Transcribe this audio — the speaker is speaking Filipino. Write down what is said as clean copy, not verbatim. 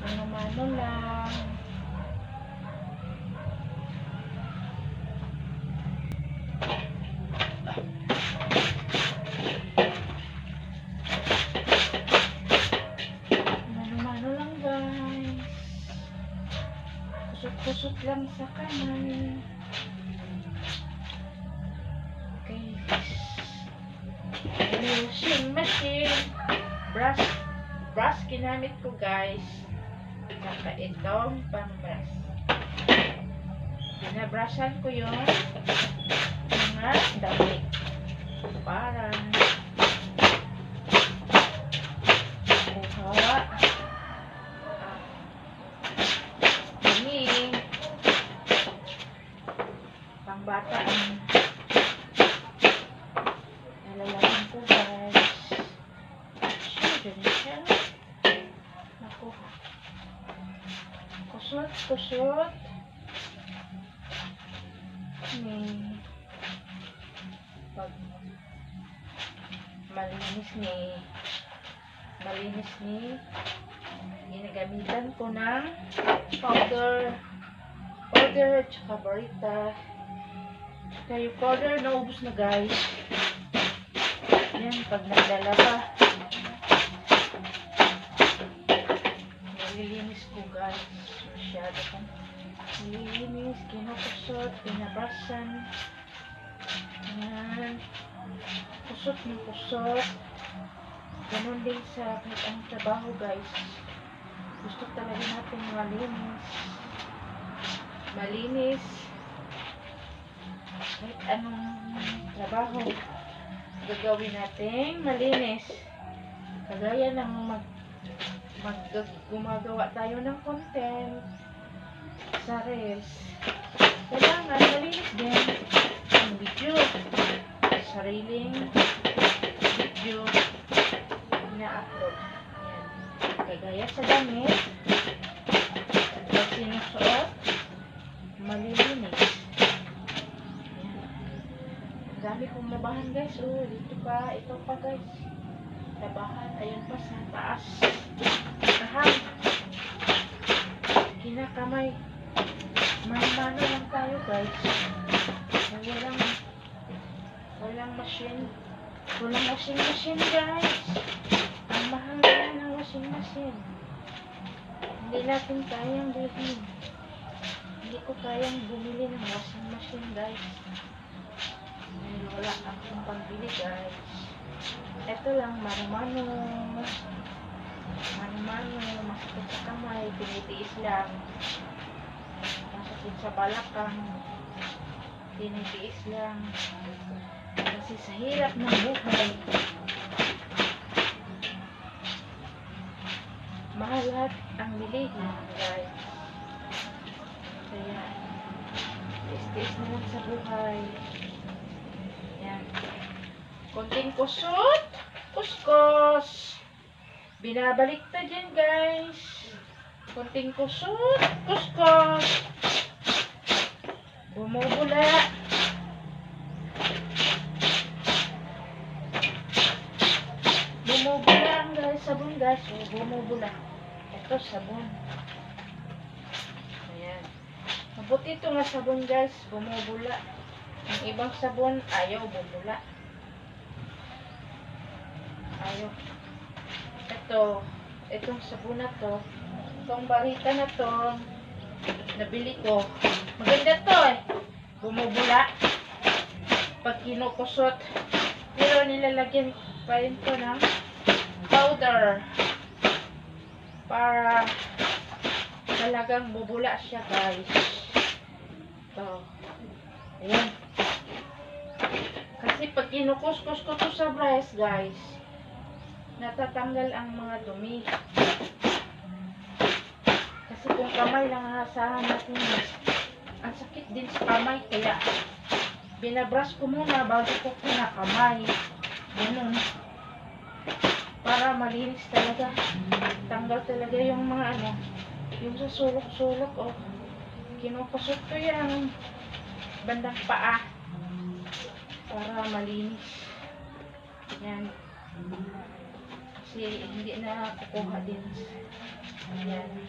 Mano-mano lang. Mano-mano lang guys. Kusot-kusot lang sa kamay. Okay. Washing machine. Brush ginamit ko guys. Saka itong pang-brush. Binabrushan ko yung mga damit. Para kuhawa. Ini pang-bata ang nalalagyan ko guys. Ganun siya. Naku. Kusot. Pag malinis ni ginagamitan ko ng powder tsaka barita. Tsaka yung powder naubos na guys. Yan, pag nagdala pa nililinis ko guys. Masyado kong nililinis, kinukusot, pinabrasan. Yan, kusot ng kusot. Ganun din sa kahit ang trabaho guys. Gusto talaga natin malinis kahit anong trabaho gagawin natin malinis. Kagaya ng gumagawa tayo ng content sa Reels, kailangan malinis din ang video, sariling video na-upload. Yan. Kagaya sa damit, pag sinusuot, malilinis. Yan. Ang dami kong labahan guys. Oh, dito pa, ito pa guys. Labahan, ayun pa sa taas. Tahan. Kinakamay. Mano-mano lang tayo guys. Walang machine. Walang washing machine guys. Ang mahal na ng washing machine. Hindi natin kayang bilhin. Hindi ko kayang bumili ng washing machine guys. Dahil wala akong pambili guys. Ito lang, mano-mano. Masakit sa kamay, tinitiis lang. Masakit sa balakang, tinitiis lang. Kasi sa hirap ng buhay, mahal lahat ang bilihin guys. Kaya tiis na lang sa buhay. Yan. Konting kusot, kuskos. Binabaliktad yan guys. Konting kusot, kuskos. Bumubula. Bumubula ang guys, sabon guys. Bumubula. Ito sabon. Ayan. Mabuti ito nga sabon guys. Bumubula. Ang ibang sabon ayaw bumula. Ayaw. Itong sabon na to, itong barita na to, nabili ko. Maganda to eh. Bumubula. Pag kinukusot. Pero nilalagyan pa rin ko ng powder. Para talagang bubula siya guys. Ito. Ayan. Kasi pag kinukuskus ko to sa brush guys, natatanggal ang mga dumi. Kasi kung kamay lang hasahan natin, ang sakit din sa kamay. Kaya binabrush ko muna bago ko kinakamay. Ganun. Para malinis talaga. Tanggal talaga yung mga yung sa sulok-sulok. Oh. Kinukusot ko yung bandang paa. Para malinis. Yan. Kasi hindi na kukuha din. Ayan.